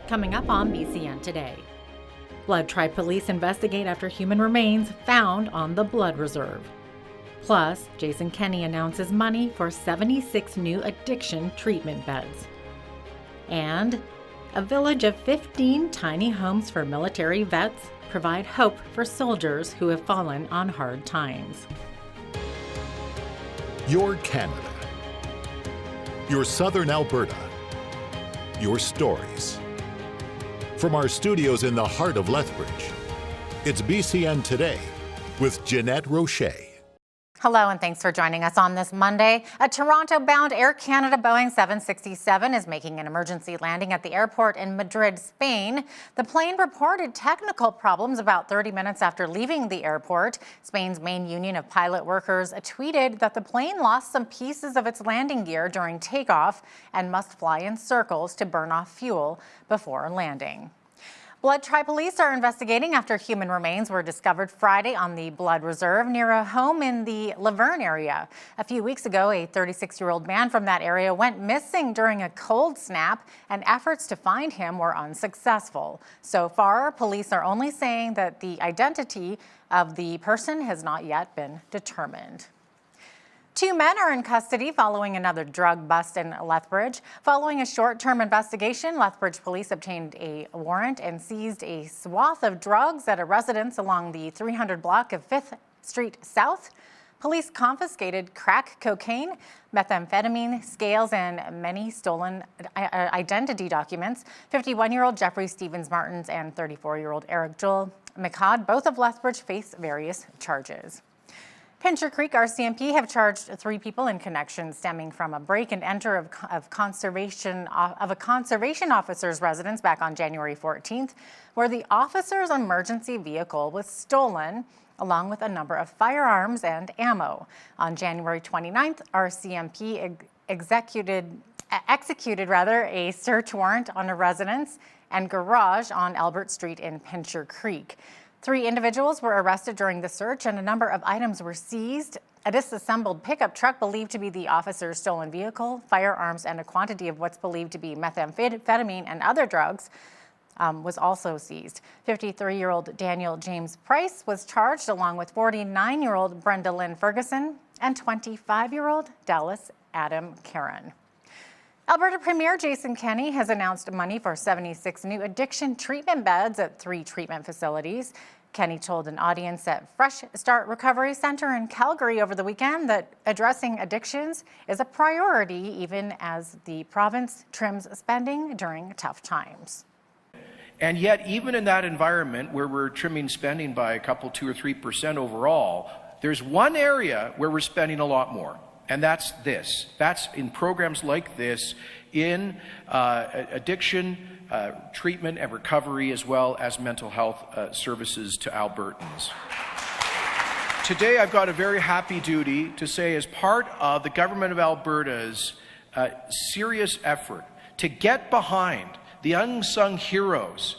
Coming up on BCN today. Blood Tribe police investigate after human remains found on the blood reserve. Plus, Jason Kenney announces money for 76 new addiction treatment beds. And a village of 15 tiny homes for military vets provide hope for soldiers who have fallen on hard times. Your Canada. Your Southern Alberta. Your stories. From our studios in the heart of Lethbridge, it's BCN Today with Jeanette Roche. Hello and thanks for joining us on this Monday. A Toronto-bound Air Canada Boeing 767 is making an emergency landing at the airport in Madrid, Spain. The plane reported technical problems about 30 minutes after leaving the airport. Spain's main union of pilot workers tweeted that the plane lost some pieces of its landing gear during takeoff and must fly in circles to burn off fuel before landing. Blood Tribe police are investigating after human remains were discovered Friday on the blood reserve near a home in the Laverne area. A few weeks ago, a 36-year-old man from that area went missing during a cold snap, and efforts to find him were unsuccessful. So far, police are only saying that the identity of the person has not yet been determined. 2 men are in custody following another drug bust in Lethbridge. Following a short-term investigation, Lethbridge police obtained a warrant and seized a swath of drugs at a residence along the 300 block of 5th Street South. Police confiscated crack cocaine, methamphetamine, scales, and many stolen identity documents. 51-year-old Jeffrey Stevens Martins and 34-year-old Eric Joel McCod, both of Lethbridge, face various charges. Pincher Creek RCMP have charged 3 people in connection stemming from a break and enter of a conservation officer's residence back on January 14th, where the officer's emergency vehicle was stolen, along with a number of firearms and ammo. On January 29th, RCMP executed a search warrant on a residence and garage on Albert Street in Pincher Creek. 3 individuals were arrested during the search and a number of items were seized. A disassembled pickup truck believed to be the officer's stolen vehicle, firearms, and a quantity of what's believed to be methamphetamine and other drugs was also seized. 53-year-old Daniel James Price was charged along with 49-year-old Brenda Lynn Ferguson and 25-year-old Dallas Adam Karen. Alberta Premier Jason Kenney has announced money for 76 new addiction treatment beds at 3 treatment facilities. Kenney told an audience at Fresh Start Recovery Centre in Calgary over the weekend that addressing addictions is a priority even as the province trims spending during tough times. And yet, even in that environment where we're trimming spending by a couple, 2 or 3% overall, there's one area where we're spending a lot more. And that's this. That's in programs like this, in addiction, treatment and recovery, as well as mental health services to Albertans. Today, I've got a very happy duty to say, as part of the Government of Alberta's serious effort to get behind the unsung heroes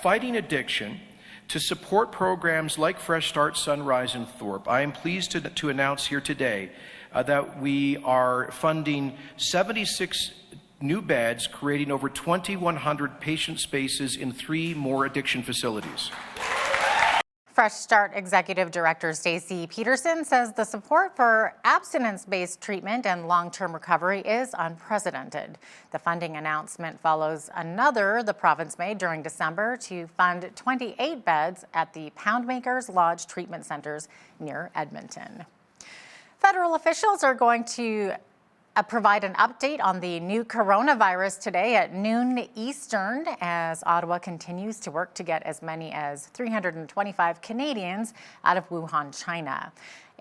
fighting addiction, to support programs like Fresh Start, Sunrise, and Thorpe, I am pleased to announce here today that we are funding 76 new beds, creating over 2,100 patient spaces in 3 more addiction facilities. Fresh Start Executive Director Stacey Peterson says the support for abstinence-based treatment and long-term recovery is unprecedented. The funding announcement follows another the province made during December to fund 28 beds at the Poundmakers Lodge treatment centers near Edmonton. Federal officials are going to provide an update on the new coronavirus today at noon Eastern as Ottawa continues to work to get as many as 325 Canadians out of Wuhan, China.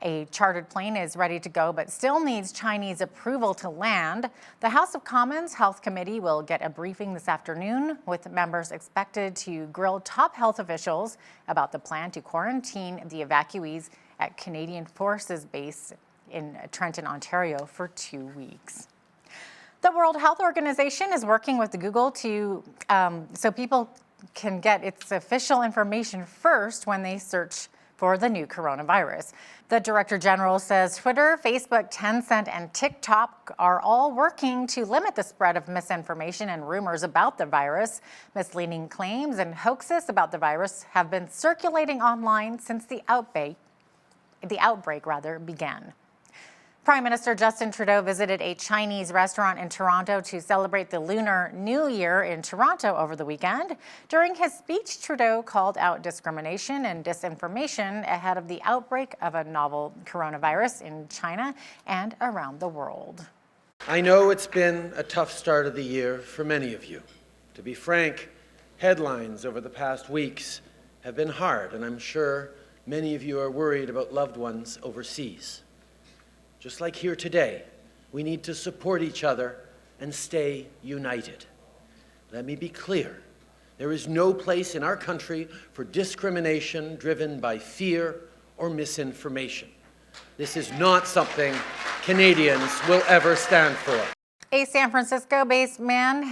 A chartered plane is ready to go but still needs Chinese approval to land. The House of Commons Health Committee will get a briefing this afternoon with members expected to grill top health officials about the plan to quarantine the evacuees at Canadian Forces Base in Trenton, Ontario for 2 weeks. The World Health Organization is working with Google to so people can get its official information first when they search for the new coronavirus. The Director General says Twitter, Facebook, Tencent, and TikTok are all working to limit the spread of misinformation and rumors about the virus. Misleading claims and hoaxes about the virus have been circulating online since the outbreak began. Prime Minister Justin Trudeau visited a Chinese restaurant in Toronto to celebrate the Lunar New Year in Toronto over the weekend. During his speech, Trudeau called out discrimination and disinformation ahead of the outbreak of a novel coronavirus in China and around the world. I know it's been a tough start of the year for many of you. To be frank, headlines over the past weeks have been hard, and I'm sure many of you are worried about loved ones overseas. Just like here today, we need to support each other and stay united. Let me be clear. There is no place in our country for discrimination driven by fear or misinformation. This is not something Canadians will ever stand for. A San Francisco-based man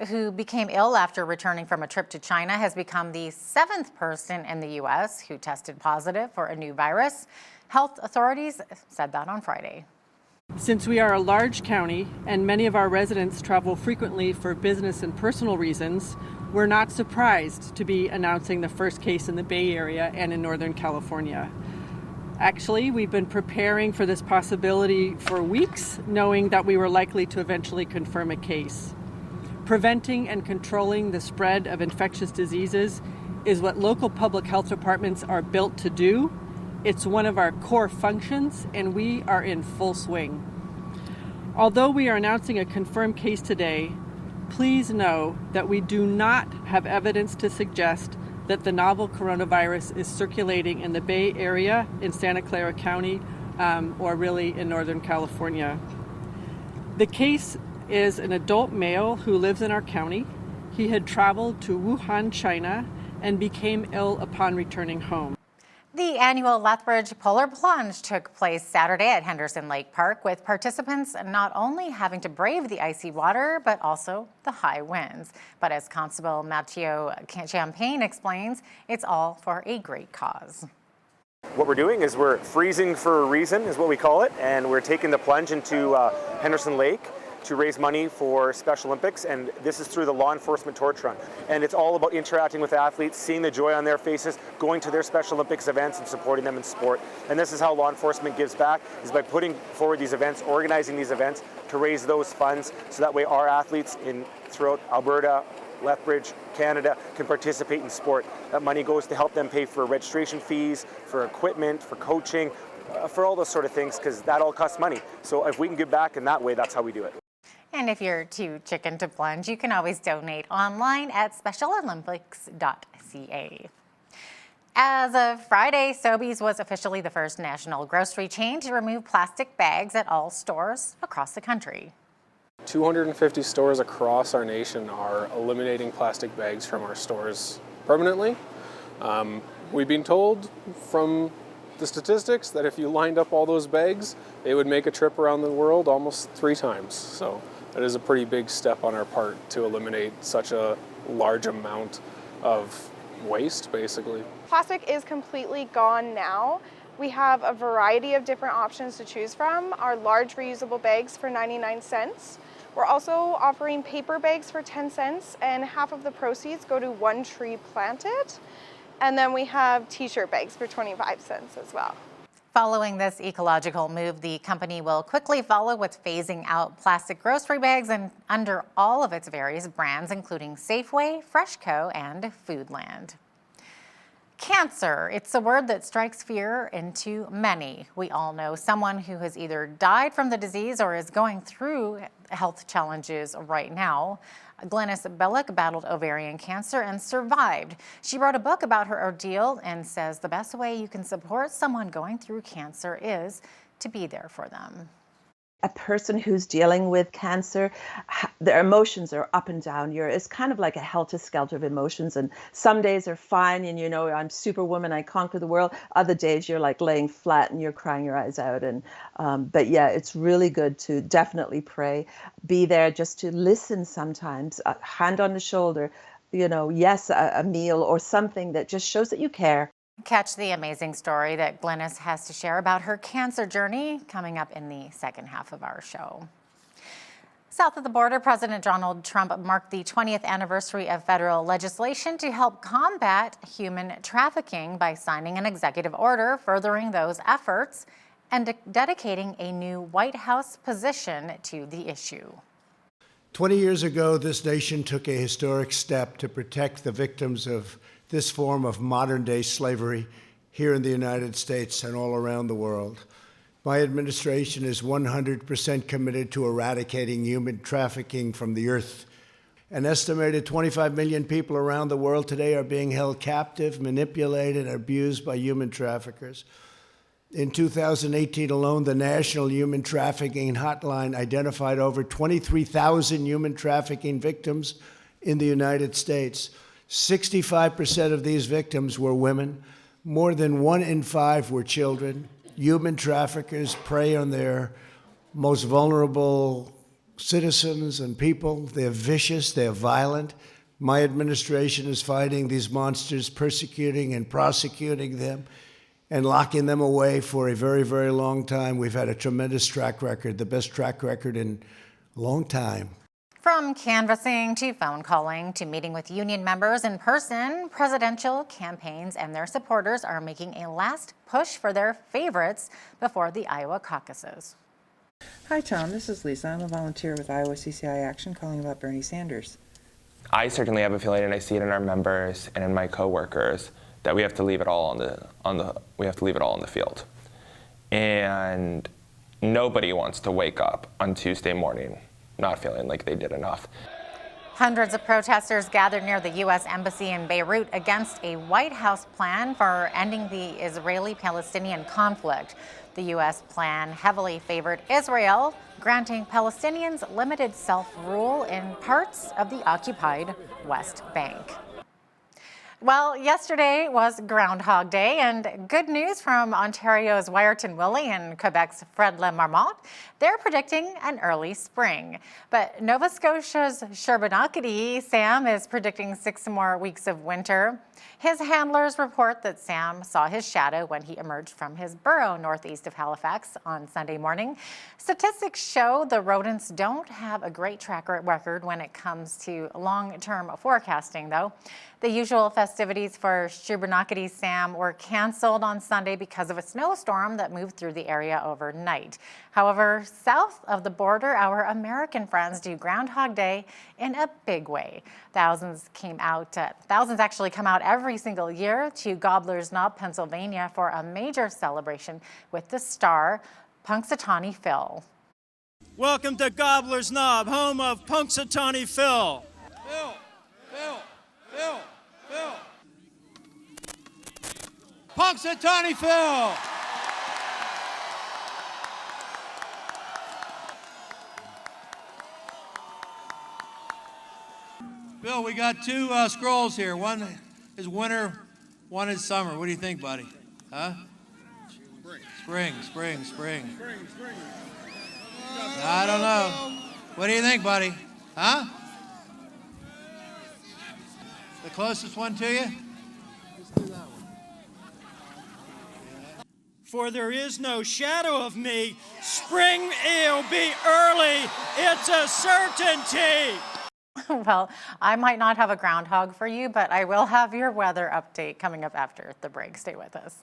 who became ill after returning from a trip to China has become the 7th person in the U.S. who tested positive for a new virus. Health authorities said that on Friday. Since we are a large county and many of our residents travel frequently for business and personal reasons, we're not surprised to be announcing the first case in the Bay Area and in Northern California. Actually, we've been preparing for this possibility for weeks, knowing that we were likely to eventually confirm a case. Preventing and controlling the spread of infectious diseases is what local public health departments are built to do. It's one of our core functions, and we are in full swing. Although we are announcing a confirmed case today, please know that we do not have evidence to suggest that the novel coronavirus is circulating in the Bay Area, in Santa Clara County, or really in Northern California. The case is an adult male who lives in our county. He had traveled to Wuhan, China, and became ill upon returning home. The annual Lethbridge Polar Plunge took place Saturday at Henderson Lake Park, with participants not only having to brave the icy water, but also the high winds. But as Constable Mathieu Champagne explains, it's all for a great cause. What we're doing is we're freezing for a reason, is what we call it, and we're taking the plunge into Henderson Lake to raise money for Special Olympics, and this is through the law enforcement torch run. And it's all about interacting with athletes, seeing the joy on their faces, going to their Special Olympics events and supporting them in sport. And this is how law enforcement gives back, is by putting forward these events, organizing these events to raise those funds, so that way our athletes throughout Alberta, Lethbridge, Canada can participate in sport. That money goes to help them pay for registration fees, for equipment, for coaching, for all those sort of things, because that all costs money. So if we can give back in that way, that's how we do it. And if you're too chicken to plunge, you can always donate online at specialolympics.ca. As of Friday, Sobeys was officially the first national grocery chain to remove plastic bags at all stores across the country. 250 stores across our nation are eliminating plastic bags from our stores permanently. We've been told from the statistics that if you lined up all those bags, it would make a trip around the world almost 3 times. So that is a pretty big step on our part to eliminate such a large amount of waste, basically. Plastic is completely gone now. We have a variety of different options to choose from. Our large reusable bags for 99 cents. We're also offering paper bags for 10 cents, and half of the proceeds go to One Tree Planted. And then we have t-shirt bags for 25 cents as well. Following this ecological move, the company will quickly follow with phasing out plastic grocery bags and under all of its various brands, including Safeway, Freshco, and Foodland. Cancer, it's a word that strikes fear into many. We all know someone who has either died from the disease or is going through health challenges right now. Glennis Bellick battled ovarian cancer and survived. She wrote a book about her ordeal and says the best way you can support someone going through cancer is to be there for them. A person who's dealing with cancer, their emotions are up and down. It's kind of like a helter-skelter of emotions, and some days are fine and I'm superwoman, I conquer the world. Other days you're like laying flat and you're crying your eyes out. And but yeah, it's really good to definitely pray, be there just to listen sometimes, a hand on the shoulder, yes, a meal or something that just shows that you care. Catch the amazing story that Glynis has to share about her cancer journey coming up in the second half of our show. South of the border, President Donald Trump marked the 20th anniversary of federal legislation to help combat human trafficking by signing an executive order furthering those efforts and dedicating a new White House position to the issue. 20 years ago, this nation took a historic step to protect the victims of this form of modern-day slavery here in the United States and all around the world. My administration is 100% committed to eradicating human trafficking from the earth. An estimated 25 million people around the world today are being held captive, manipulated, and abused by human traffickers. In 2018 alone, the National Human Trafficking Hotline identified over 23,000 human trafficking victims in the United States. 65% of these victims were women. More than 1 in 5 were children. Human traffickers prey on their most vulnerable citizens and people. They're vicious, they're violent. My administration is fighting these monsters, persecuting and prosecuting them, and locking them away for a very, very long time. We've had a tremendous track record, the best track record in a long time. From canvassing to phone calling to meeting with union members in person, presidential campaigns and their supporters are making a last push for their favorites before the Iowa caucuses. Hi, Tom. This is Lisa. I'm a volunteer with Iowa CCI Action calling about Bernie Sanders. I certainly have a feeling, and I see it in our members and in my coworkers, that we have to leave it all on the field. And nobody wants to wake up on Tuesday morning not feeling like they did enough. Hundreds of protesters gathered near the U.S. Embassy in Beirut against a White House plan for ending the Israeli-Palestinian conflict. The U.S. plan heavily favored Israel, granting Palestinians limited self-rule in parts of the occupied West Bank. Well, yesterday was Groundhog Day, and good news from Ontario's Wyerton Willie and Quebec's Fred Le Marmot. They're predicting an early spring. But Nova Scotia's Shubenacadie Sam is predicting 6 more weeks of winter. His handlers report that Sam saw his shadow when he emerged from his burrow northeast of Halifax on Sunday morning. Statistics show the rodents don't have a great track record when it comes to long-term forecasting, though. The usual festivities for Shubenacadie Sam were canceled on Sunday because of a snowstorm that moved through the area overnight. However, south of the border, our American friends do Groundhog Day in a big way. Thousands actually come out every single year to Gobbler's Knob, Pennsylvania for a major celebration with the star, Punxsutawney Phil. Welcome to Gobbler's Knob, home of Punxsutawney Phil. Phil, Phil, Phil, Phil. Punxsutawney Phil. Bill, we got 2 scrolls here. One is winter, one is summer. What do you think, buddy? Huh? Spring. I don't know. What do you think, buddy? Huh? The closest one to you? For there is no shadow of me. Spring will be early. It's a certainty. Well, I might not have a groundhog for you, but I will have your weather update coming up after the break. Stay with us.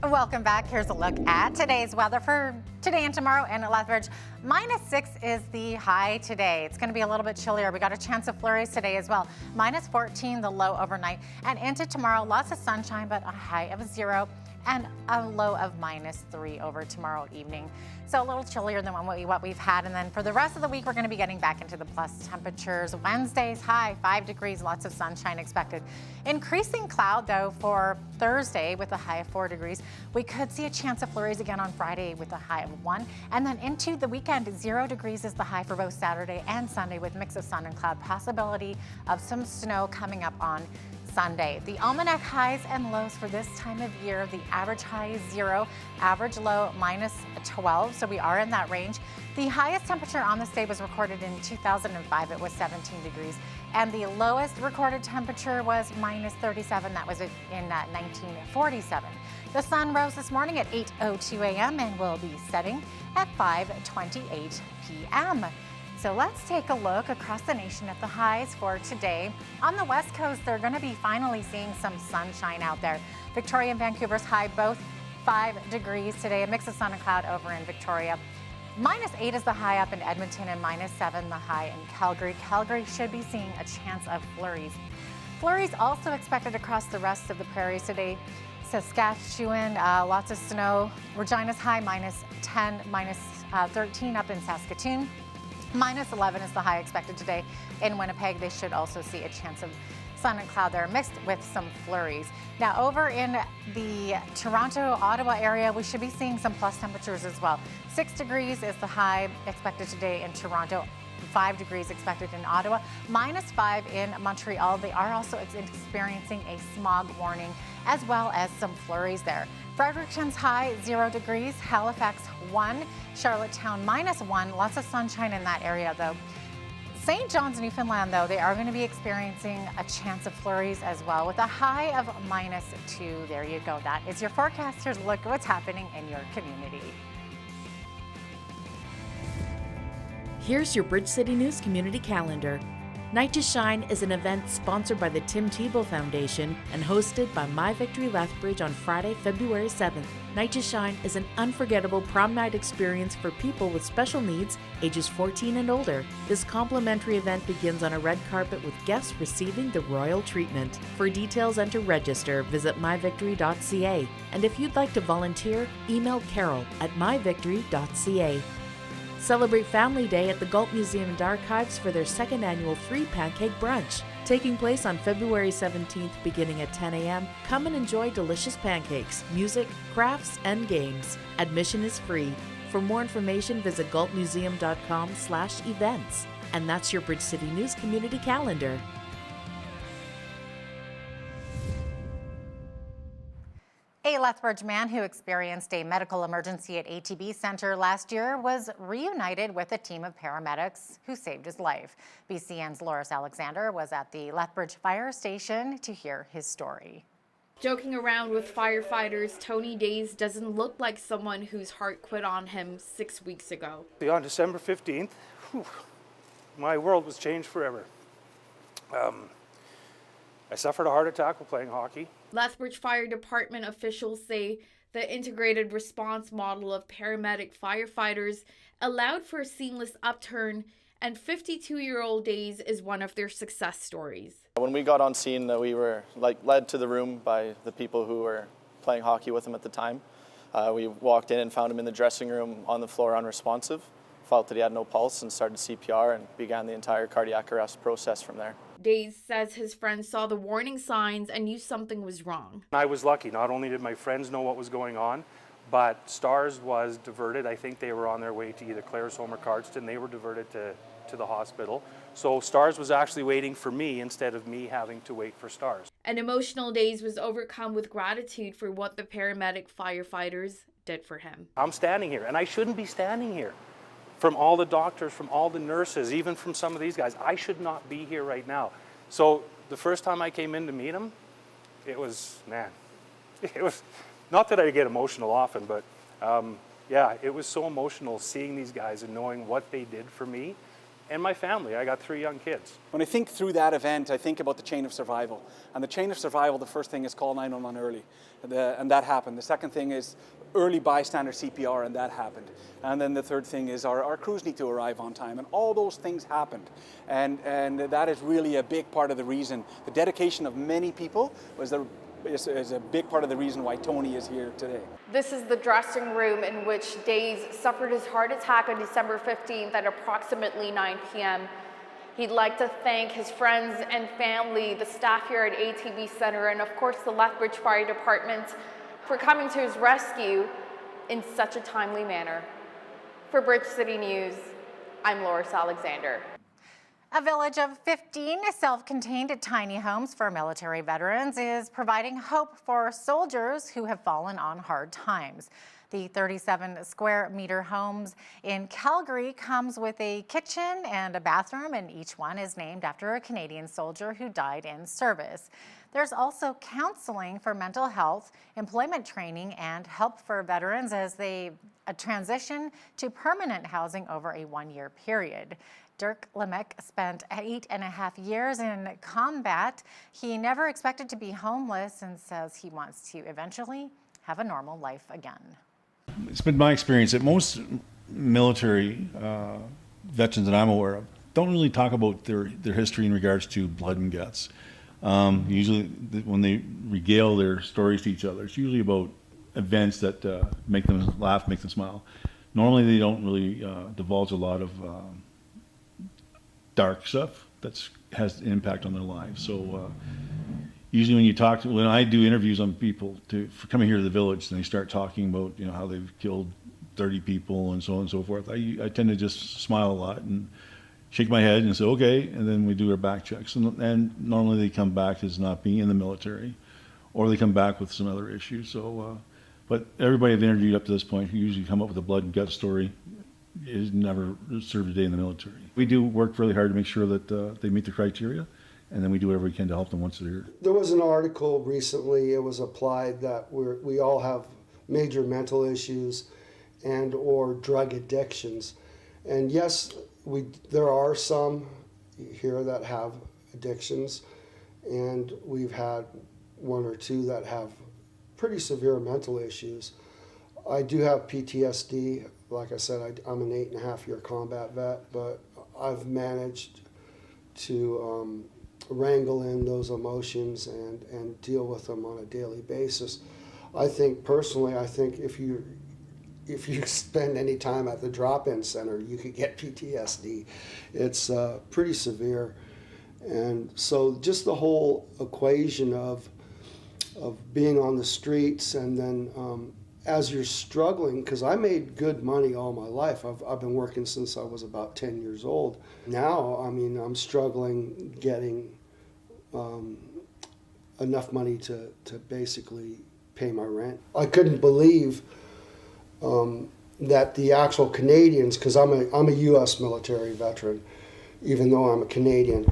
Welcome back. Here's a look at today's weather for today and tomorrow in Lethbridge. -6 is the high today. It's going to be a little bit chillier. We got a chance of flurries today as well. -14 the low overnight, and into tomorrow, lots of sunshine, but a high of 0 and a low of -3 over tomorrow evening. So a little chillier than what we've had. And then for the rest of the week, we're going to be getting back into the plus temperatures. Wednesday's high, 5 degrees, lots of sunshine expected. Increasing cloud, though, for Thursday with a high of 4 degrees. We could see a chance of flurries again on Friday with a high of 1. And then into the weekend, 0 degrees is the high for both Saturday and Sunday with mix of sun and cloud. Possibility of some snow coming up on Sunday. The almanac highs and lows for this time of year, the average high is 0, average low -12, so we are in that range. The highest temperature on this day was recorded in 2005. It was 17 degrees. And the lowest recorded temperature was -37. That was in 1947. The sun rose this morning at 8:02 a.m. and will be setting at 5:28 p.m. So let's take a look across the nation at the highs for today. On the West Coast, they're going to be finally seeing some sunshine out there. Victoria and Vancouver's high, both 5 degrees today, a mix of sun and cloud over in Victoria. -8 is the high up in Edmonton and -7 the high in Calgary. Calgary should be seeing a chance of flurries. Flurries also expected across the rest of the prairies today. Saskatchewan, lots of snow. Regina's high -10, -13 up in Saskatoon. -11 is the high expected today. In Winnipeg, they should also see a chance of sun and cloud there mixed with some flurries. Now over in the Toronto, Ottawa area, we should be seeing some plus temperatures as well. 6 degrees is the high expected today in Toronto. 5 degrees expected in Ottawa, -5 in Montreal. They are also experiencing a smog warning as well as some flurries there. Fredericton's high 0 degrees, Halifax 1, Charlottetown -1. Lots of sunshine in that area though. St. John's, Newfoundland, though, they are going to be experiencing a chance of flurries as well with a high of -2. There you go. That is your forecast. Here's a look at what's happening in your community. Here's your Bridge City News Community Calendar. Night to Shine is an event sponsored by the Tim Tebow Foundation and hosted by My Victory Lethbridge on Friday, February 7th. Night to Shine is an unforgettable prom night experience for people with special needs, ages 14 and older. This complimentary event begins on a red carpet with guests receiving the royal treatment. For details and to register, visit myvictory.ca. And if you'd like to volunteer, email Carol at myvictory.ca. Celebrate Family Day at the Galt Museum and Archives for their second annual free pancake brunch. Taking place on February 17th beginning at 10 a.m., come and enjoy delicious pancakes, music, crafts, and games. Admission is free. For more information, visit galtmuseum.com/events. And that's your Bridge City News Community Calendar. A Lethbridge man who experienced a medical emergency at ATB Centre last year was reunited with a team of paramedics who saved his life. BCN's Loris Alexander was at the Lethbridge Fire Station to hear his story. Joking around with firefighters, Tony Days doesn't look like someone whose heart quit on him 6 weeks ago. On December 15th, my world was changed forever. I suffered a heart attack while playing hockey. Lethbridge Fire Department officials say the integrated response model of paramedic firefighters allowed for a seamless upturn, and 52-year-old Days is one of their success stories. When we got on scene, we were led to the room by the people who were playing hockey with him at the time. We walked in and found him in the dressing room on the floor unresponsive, felt that he had no pulse and started CPR and began the entire cardiac arrest process from there. Days says his friends saw the warning signs and knew something was wrong. I was lucky. Not only did my friends know what was going on, but STARS was diverted. I think they were on their way to either Claresholm or Cardston. They were diverted to the hospital. So STARS was actually waiting for me instead of me having to wait for STARS. An emotional Days was overcome with gratitude for what the paramedic firefighters did for him. I'm standing here, and I shouldn't be standing here. From all the doctors, from all the nurses, even from some of these guys, I should not be here right now. So the first time I came in to meet him, it was not that I get emotional often, but yeah, it was so emotional seeing these guys and knowing what they did for me and my family. I got 3 young kids. When I think through that event, I think about the chain of survival. And the chain of survival, the first thing is call 911 early, and that happened. The second thing is early bystander CPR, and that happened. And then the third thing is our crews need to arrive on time, and all those things happened. And that is really a big part of the reason. The dedication of many people is a big part of the reason why Tony is here today. This is the dressing room in which Days suffered his heart attack on December 15th at approximately 9 p.m. He'd like to thank his friends and family, the staff here at ATB Centre, and of course the Lethbridge Fire Department for coming to his rescue in such a timely manner. For Bridge City News, I'm Loris Alexander. A village of 15 self-contained tiny homes for military veterans is providing hope for soldiers who have fallen on hard times. The 37 square meter homes in Calgary comes with a kitchen and a bathroom, and each one is named after a Canadian soldier who died in service. There's also counseling for mental health, employment training, and help for veterans as they transition to permanent housing over a one-year period. Dirk Lemek spent 8.5 years in combat. He never expected to be homeless and says he wants to eventually have a normal life again. It's been my experience that most military veterans that I'm aware of don't really talk about their history in regards to blood and guts. Usually when they regale their stories to each other, it's usually about events that make them laugh, make them smile. Normally they don't really divulge a lot of dark stuff that has an impact on their lives. So usually when I do interviews on people for coming here to the village, and they start talking about how they've killed 30 people and so on and so forth, I tend to just smile a lot and shake my head and say okay, and then we do our back checks, and normally they come back as not being in the military, or they come back with some other issues. So but everybody I've interviewed up to this point who usually come up with a blood and gut story is never served a day in the military. We do work really hard to make sure that they meet the criteria, and then we do whatever we can to help them once they're here. There was an article recently, it was applied that we all have major mental issues and or drug addictions. And yes, there are some here that have addictions, and we've had one or two that have pretty severe mental issues. I do have PTSD. Like I said, I'm an 8.5 year combat vet, but I've managed to wrangle in those emotions and deal with them on a daily basis. I think personally, if you spend any time at the drop-in center, you could get PTSD. It's pretty severe. And so just the whole equation of being on the streets, and then as you're struggling, because I made good money all my life. I've been working since I was about 10 years old. Now, I'm struggling getting enough money to basically pay my rent. I couldn't believe that the actual Canadians, because I'm a U.S. military veteran, even though I'm a Canadian,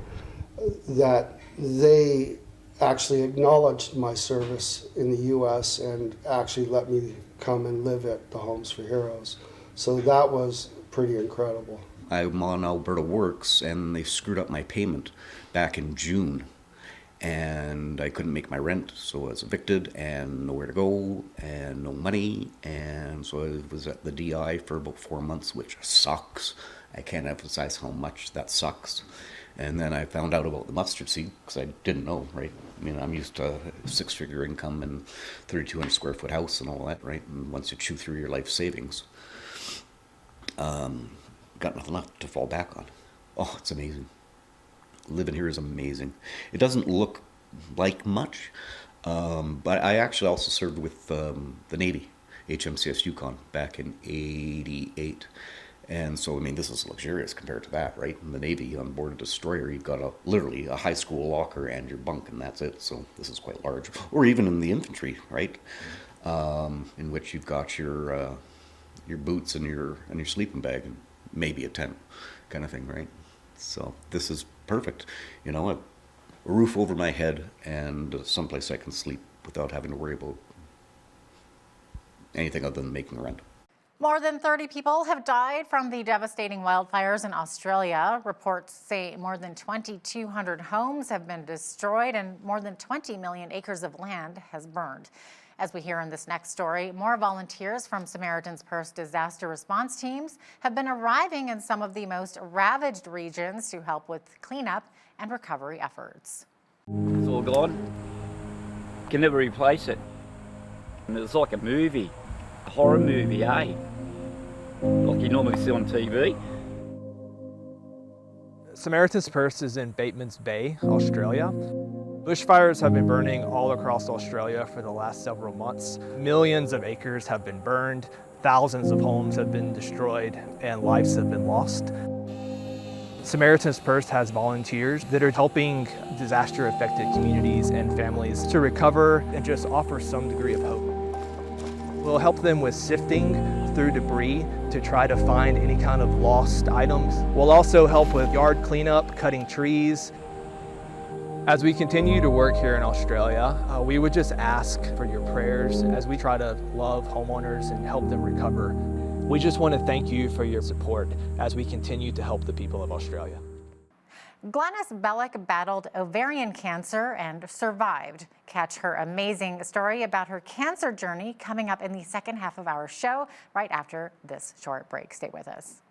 that they actually acknowledged my service in the U.S. and actually let me come and live at the Homes for Heroes. So that was pretty incredible. I'm on Alberta Works, and they screwed up my payment back in June, and I couldn't make my rent, so I was evicted and nowhere to go and no money, and so I was at the DI for about 4 months, which sucks. I can't emphasize how much that sucks. And then I found out about the mustard seed, because I didn't know, right? I'm used to a 6-figure income and 3,200 square foot house and all that, right? And once you chew through your life savings, got nothing left to fall back on. Oh, it's amazing. Living here is amazing. It doesn't look like much, but I actually also served with the Navy, HMCS Yukon, back in '88. And so, this is luxurious compared to that, right? In the Navy, on board a destroyer, you've got literally a high school locker and your bunk, and that's it. So this is quite large. Or even in the infantry, right? In which you've got your boots and your sleeping bag and maybe a tent, kind of thing, right? So this is perfect. A roof over my head and someplace I can sleep without having to worry about anything other than making rent. More than 30 people have died from the devastating wildfires in Australia. Reports say more than 2,200 homes have been destroyed and more than 20 million acres of land has burned. As we hear in this next story, more volunteers from Samaritan's Purse disaster response teams have been arriving in some of the most ravaged regions to help with cleanup and recovery efforts. It's all gone. Can never replace it. And it's like a movie, a horror movie, eh? Like you normally see on TV. Samaritan's Purse is in Bateman's Bay, Australia. Bushfires have been burning all across Australia for the last several months. Millions of acres have been burned, thousands of homes have been destroyed, and lives have been lost. Samaritan's Purse has volunteers that are helping disaster-affected communities and families to recover and just offer some degree of hope. We'll help them with sifting through debris to try to find any kind of lost items. We'll also help with yard cleanup, cutting trees. As we continue to work here in Australia, we would just ask for your prayers as we try to love homeowners and help them recover. We just want to thank you for your support as we continue to help the people of Australia. Glennis Bellick battled ovarian cancer and survived. Catch her amazing story about her cancer journey coming up in the second half of our show right after this short break. Stay with us.